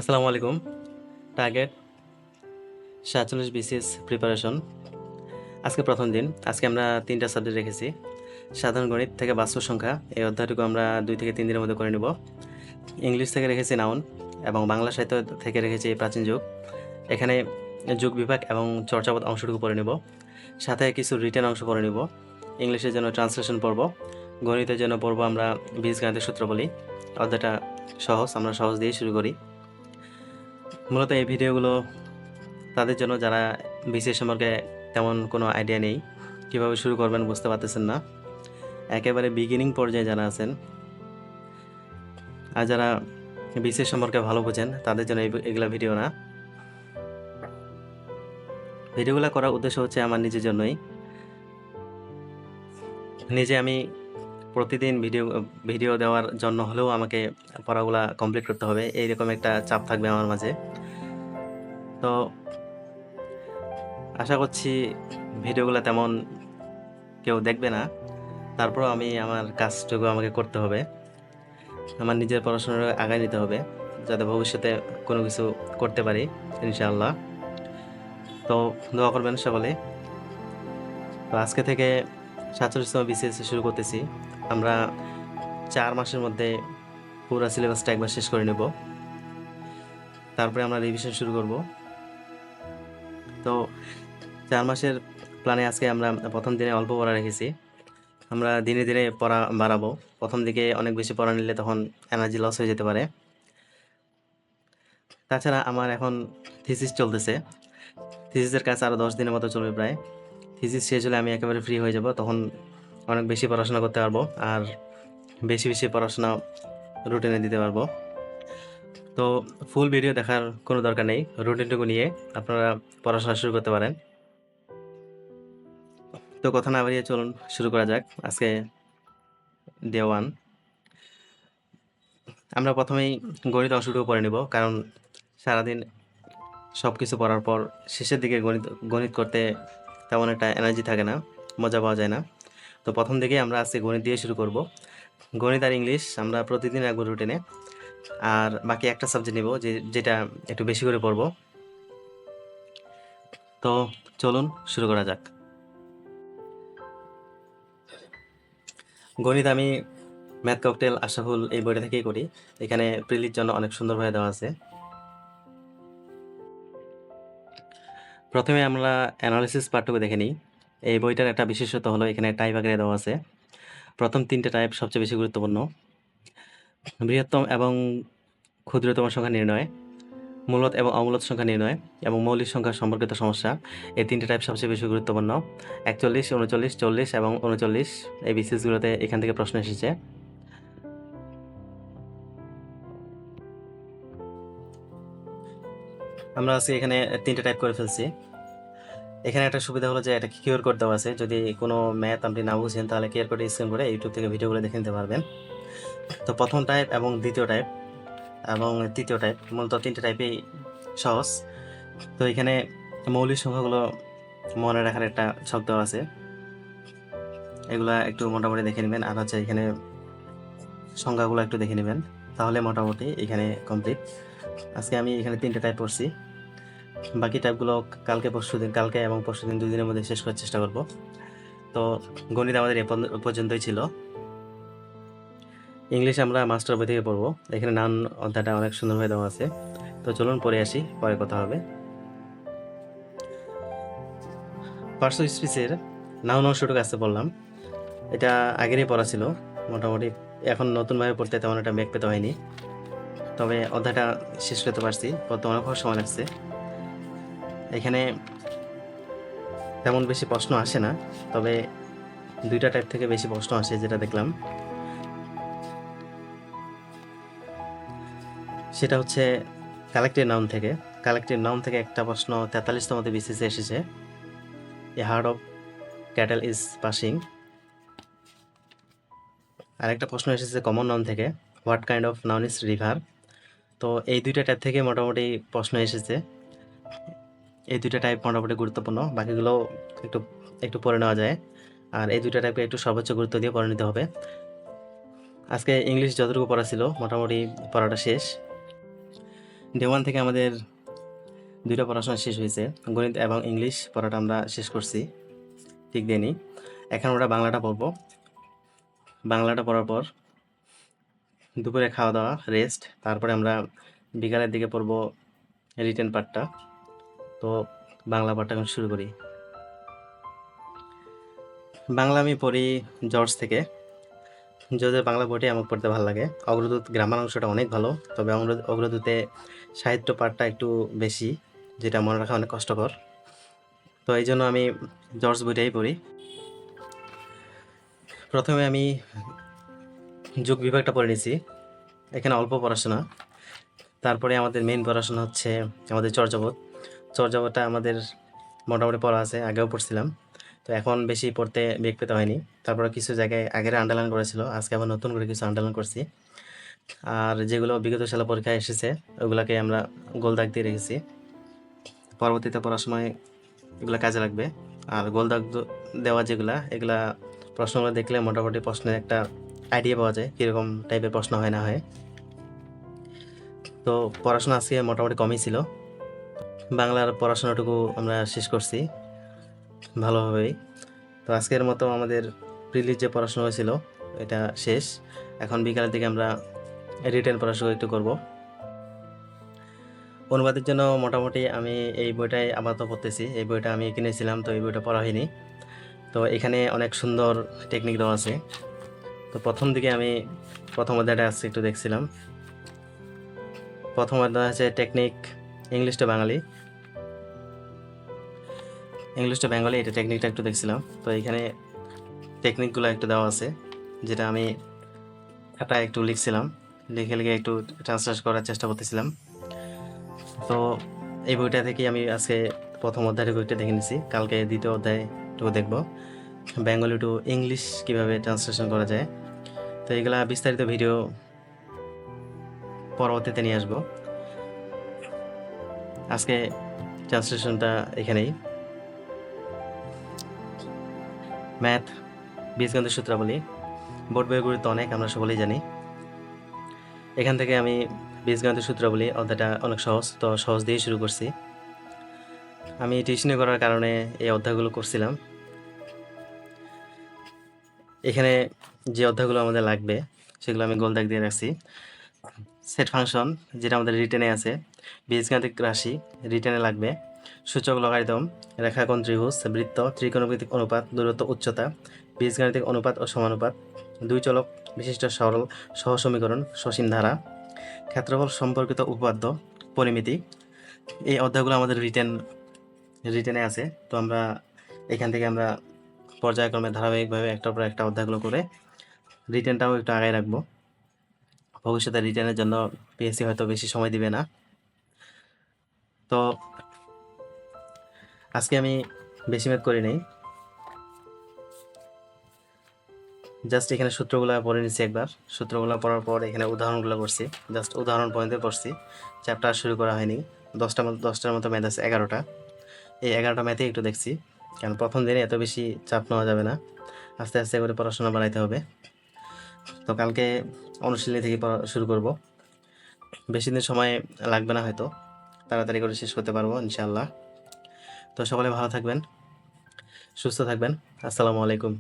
আসসালামু আলাইকুম। Target ৪৭ BCS preparation. আজকে প্রথম দিন। আজকে আমরা ৩টা সাবজেক্ট রেখেছি। সাধারণ গণিত থেকে বাস্তব সংখ্যা এই অধ্যায়টুকু আমরা ২ থেকে ৩ দিনের মধ্যে করে নেব। ইংলিশ থেকে রেখেছি নাউন এবং বাংলা সাহিত্য থেকে রেখেছি প্রাচীন যুগ। এখানে যুগ বিভাগ এবং চর্যাপদ অংশটুকু পড়ে নেব। সাথে কিছু রিটেন অংশ পড়ে নেব। ইংলিশের জন্য ট্রান্সলেশন পড়ব। গণিতের জন্য পড়ব আমরা বীজগণিতের সূত্র বলি। অধ্যায়টা সহজ, আমরা সহজ দিয়েই শুরু করি। মূলত এই ভিডিওগুলো তাদের জন্য যারা বিসিএস সম্পর্কে তেমন কোনো আইডিয়া নেই, কীভাবে শুরু করবেন বুঝতে পারতেছেন না, একেবারে বিগিনিং পর্যায়ে যারা আছেন আর যারা বিসিএস সম্পর্কে ভালো বোঝেন তাদের জন্য এগুলা ভিডিও না। ভিডিওগুলো করার উদ্দেশ্য হচ্ছে আমার নিজের জন্যই। নিজে আমি প্রতিদিন ভিডিও দেওয়ার জন্য হলেও আমাকে পড়াগুলা কমপ্লিট করতে হবে, এইরকম একটা চাপ থাকবে আমার মাঝে। তো আশা করছি ভিডিওগুলো তেমন কেউ দেখবে না, তারপরও আমি আমার কাজটুকু আমাকে করতে হবে। আমার নিজের পড়াশোনা আগায় নিতে হবে যাতে ভবিষ্যতে কোনো কিছু করতে পারি ইনশাআল্লাহ। তো দোয়া করবেন সকলে। তো আজকে থেকে ৪৭তম বিসিএস শুরু করতেছি। আমরা ৪ মাসের মধ্যে পুরো সিলেবাসটা একবার শেষ করে নেব, তারপরে আমরা রিভিশন শুরু করব। তো ৪ মাসের প্ল্যানে আজকে আমরা প্রথম দিনে অল্প পড়া রেখেছি। আমরা দিনে দিনে পড়া বাড়াবো। প্রথম দিকে অনেক বেশি পড়া নিলে তখন এনার্জি লস হয়ে যেতে পারে। তাছাড়া আমার এখন থিসিস চলতেছে। থিসিসের কাজ আরও 10 দিনের মতো চলবে প্রায়। থিসিস শেষ হলে আমি একেবারে ফ্রি হয়ে যাব, তখন অনেক বেশি পড়াশোনা করতে পারবো আর বেশি বেশি পড়াশোনা রুটিনে দিতে পারবো। তো ফুল ভিডিও দেখার কোনো দরকার নেই, রুটিনটুকু নিয়ে আপনারা পড়াশোনা শুরু করতে পারেন। তো কথা না বাড়িয়ে চলুন শুরু করা যাক আজকে ডে 1। আমরা প্রথমেই গণিত অংশটুকু পড়ে নেব, কারণ সারাদিন সব কিছু পড়ার পর শেষের দিকে গণিত করতে তেমন একটা এনার্জি থাকে না, মজা পাওয়া যায় না। তো প্রথম দিকেই আমরা আজকে গণিত দিয়ে শুরু করব। গণিত আর ইংলিশ আমরা প্রতিদিন রাখবো রুটিনে, আর বাকি একটা সাবজেক্ট নেব যেটা একটু বেশি করে পড়ব। তো চলুন শুরু করা যাক। গণিত আমি ম্যাথ ককটেল আশরাফুল এই বইটা থেকেই করি। এখানে প্রিলির জন্য অনেক সুন্দরভাবে দেওয়া আছে। প্রথমে আমরা অ্যানালিসিস পার্টটুকু দেখে নিই। এই বইটার একটা বিশেষত্ব হলো এখানে টাইপ আকারে দেওয়া আছে। প্রথম 3টে টাইপ সবচেয়ে বেশি গুরুত্বপূর্ণ: বৃহত্তম এবং ক্ষুদ্রতম সংখ্যা নির্ণয়, মূলদ এবং অমূলদ সংখ্যা নির্ণয় এবং মৌলিক সংখ্যা সম্পর্কিত সমস্যা। এই 3টে টাইপ সবচেয়ে বেশি গুরুত্বপূর্ণ। 41, 39, 40 এবং 39 এই বিসিএসগুলোতে এখান থেকে প্রশ্ন এসেছে। আমরা আজকে এখানে 3টে টাইপ করে ফেলছি। এখানে একটা সুবিধা হলো যে এটা কিউআর কোড দেওয়া আছে। যদি কোনো ম্যাথ আপনি না বুঝেন তাহলে কিউআর কোড স্ক্যান করে ইউটিউব থেকে ভিডিওগুলো দেখে নিতে পারবেন। তো প্রথম টাইপ এবং দ্বিতীয় টাইপ এবং তৃতীয় টাইপ মূলত 3টে টাইপেই সহজ। তো এখানে মৌলিক সংখ্যাগুলো মনে রাখার একটা ছক দেওয়া আছে, এগুলা একটু মোটামুটি দেখে নেবেন। আর হচ্ছে এখানে সংখ্যাগুলো একটু দেখে নেবেন, তাহলে মোটামুটি এখানে কমপ্লিট। আজকে আমি এখানে 3টে টাইপ পড়ছি, বাকি টাইপগুলো কালকে এবং পরশুদিন 2 দিনের মধ্যে শেষ করার চেষ্টা করব। তো গণিত আমাদের এ পর্যন্তই ছিল। ইংলিশ আমরা মাস্টার বই থেকে পড়বো। এখানে নাউন অধ্যায়টা অনেক সুন্দরভাবে দেওয়া আছে। তো চলুন পড়ে আসি, পরে কথা হবে। পার্শ্ব স্পিচের নাউন অংশটুকু আসতে বললাম, এটা আগেরই পড়া ছিল মোটামুটি, এখন নতুনভাবে পড়তে তেমন একটা বেগ পেতে হয়নি। তবে অধ্যায়টা শেষ করতে পারছি, বর্তমানে খুব সময় লাগছে। এখানে তেমন বেশি প্রশ্ন আসে না, তবে 2টা টাইপ থেকে বেশি প্রশ্ন আসে যেটা দেখলাম। সেটা হচ্ছে কালেক্টিভ নাউন থেকে। কালেক্টিভ নাউন থেকে একটা প্রশ্ন 43তমতে বিসিএসে এসেছে, a herd of cattle is passing. আরেকটা প্রশ্ন এসেছে কমন নাউন থেকে, what kind of noun is river. তো এই 2টা টাইপ থেকে মোটামুটি প্রশ্ন এসেছে। এই 2টা টাইপ মোটামুটি গুরুত্বপূর্ণ, বাকিগুলো একটু একটু পড়ে নেওয়া যায়। আর এই 2টা টাইপে একটু সর্বোচ্চ গুরুত্ব দিয়ে পড়ে নিতে হবে। আজকে ইংলিশ যতটুকু পড়া ছিল মোটামুটি পড়াটা শেষ। ডে ওয়ান থেকে আমাদের দুইটা পড়াশোনা শেষ হয়েছে, গণিত এবং ইংলিশ পড়াটা আমরা শেষ করছি ঠিক দিনই। এখন আমরা বাংলাটা পড়বো। বাংলাটা পড়ার পর দুপুরে খাওয়া দাওয়া, রেস্ট, তারপরে আমরা বিকালের দিকে পড়বো রিটেন পার্টটা। তো বাংলা পার্টটা এখন শুরু করি। বাংলা আমি পড়ি জর্জ থেকে। জর্জের বাংলা বইটি আমার পড়তে ভালো লাগে। অগ্রদূত গ্রামার অংশটা অনেক ভালো, তবে অগ্রদূতে সাহিত্য পাঠটা একটু বেশি, যেটা মনে রাখা অনেক কষ্টকর। তো এই জন্য আমি জর্জ বইটাই পড়ি। প্রথমে আমি যোগ বিভাগটা পড়ে নিয়েছি, এখানে অল্প পড়াশোনা। তারপরে আমাদের মেইন পড়াশোনা হচ্ছে আমাদের চর্যাপদ। চর্যাপদটা আমাদের মোটামুটি পড়া আছে, আগেও পড়ছিলাম, তো এখন বেশি পড়তে বেগ পেতে হয়নি। তারপরে কিছু জায়গায় আগের আন্ডারলাইন করেছিল, আজকে আবার নতুন করে কিছু আন্ডারলাইন করছি। আর যেগুলো বিগত সালে পরীক্ষায় এসেছে ওগুলোকে আমরা গোল দাগ দিয়ে রেখেছি, পরবর্তীতে পড়ার সময় এগুলো কাজে লাগবে। আর গোল দাগ দেওয়া যেগুলা, এগুলা প্রশ্নগুলো দেখলে মোটামুটি প্রশ্নের একটা আইডিয়া পাওয়া যায় কীরকম টাইপের প্রশ্ন হয় না হয়। তো পড়াশোনা আজকে মোটামুটি কমই ছিল। বাংলার পড়াশোনাটুকু আমরা শেষ করছি ভালোভাবেই। তো আজকের মতো আমাদের প্রিলির যে পড়াশোনা হয়েছিল এটা শেষ। এখন বিকালের দিকে আমরা রিটেন পড়াশোনা একটু করব। অনুবাদের জন্য মোটামুটি আমি এই বইটাই আপাতত পড়তেছি। এই বইটা আমি কিনেছিলাম, তো এই বইটা পড়া হয়নি। তো এখানে অনেক সুন্দর টেকনিক দেওয়া আছে। তো প্রথম দিকে আমি প্রথম অধ্যায়টা আজকে একটু দেখছিলাম। প্রথম অধ্যায় আছে technique English to Bangali. English to Bengali, এটা টেকনিকটা একটু দেখছিলাম। তো এখানে টেকনিকগুলো একটু দেওয়া আছে, যেটা আমি খাতায় একটু লিখছিলাম, লিখে লিখে একটু ট্রান্সলেট করার চেষ্টা করতেছিলাম। তো এই বইটা থেকেই আমি আজকে প্রথম অধ্যায়টুকু একটু দেখে নিছি, কালকে দ্বিতীয় অধ্যায়টুকু দেখব, বেঙ্গলি টু ইংলিশ কীভাবে ট্রান্সলেশন করা যায়। তো এগুলা বিস্তারিত ভিডিও পরবর্তীতে নিয়ে আসবো। আজকে ট্রান্সলেশনটা এখানেই। ম্যাথ, বীজগণিতের সূত্রাবলী, বোর্ড বইয়ের গুরুত্ব অনেক, আমরা সকলেই জানি। এখান থেকে আমি বীজগণিতের সূত্রাবলী অধ্যায়টা অনেক সহজ, তো সহজ দিয়েই শুরু করছি। আমি টিউশনি করার কারণে এই অধ্যায়গুলো করছিলাম। এখানে যে অধ্যায়গুলো আমাদের লাগবে সেগুলো আমি গোল দাগ দিয়ে রাখছি। সেট ফাংশন, যেটা আমাদের রিটেনে আছে, বীজগাণিতিক রাশি রিটেনে লাগবে, সূচক লগারিদম, রেখাকোণ ত্রিভুজ, বৃত্ত, ত্রিকোণমিতিক অনুপাত, দূরত্ব, উচ্চতা, বীজগাণিতিক অনুপাত ও সমানুপাত, দুই চলক বিশিষ্ট সরল সহসমীকরণ, সসীম ধারা, ক্ষেত্রফল সম্পর্কিত উপপাদ্য, পরিমিতি। এই অধ্যায়গুলো আমাদের রিটেনে আছে। তো আমরা এখান থেকে আমরা পর্যায়ক্রমে ধারাবাহিকভাবে একটার পর একটা অধ্যায়গুলো করে রিটেনটাও একটু আগায় রাখবো। ভবিষ্যতে রিটেনের জন্য পিএসসি হয়তো বেশি সময় দিবে না। তো আজকে আমি বেশি ম্যাথ করি নাই, জাস্ট এখানে সূত্রগুলো পড়ে নিচ্ছি একবার। সূত্রগুলো পড়ার পর এখানে উদাহরণগুলো করছি, জাস্ট উদাহরণ পর্যন্ত পড়ছি, চ্যাপ্টার শুরু করা হয়নি। 10টার মতো ম্যাথ আছে, 11টা। এই 11টা ম্যাথেই একটু দেখছি, কারণ প্রথম দিনে এত বেশি চাপ নেওয়া যাবে না, আস্তে আস্তে করে পড়াশোনা বাড়াইতে হবে। তো কালকে অনুশীলনী থেকে পড়া শুরু করব। বেশি দিন সময় লাগবে না, হয়তো তাড়াতাড়ি করে শেষ করতে পারবো ইনশাআল্লাহ। তো সকলে ভালো থাকবেন, সুস্থ থাকবেন। আসসালামু আলাইকুম।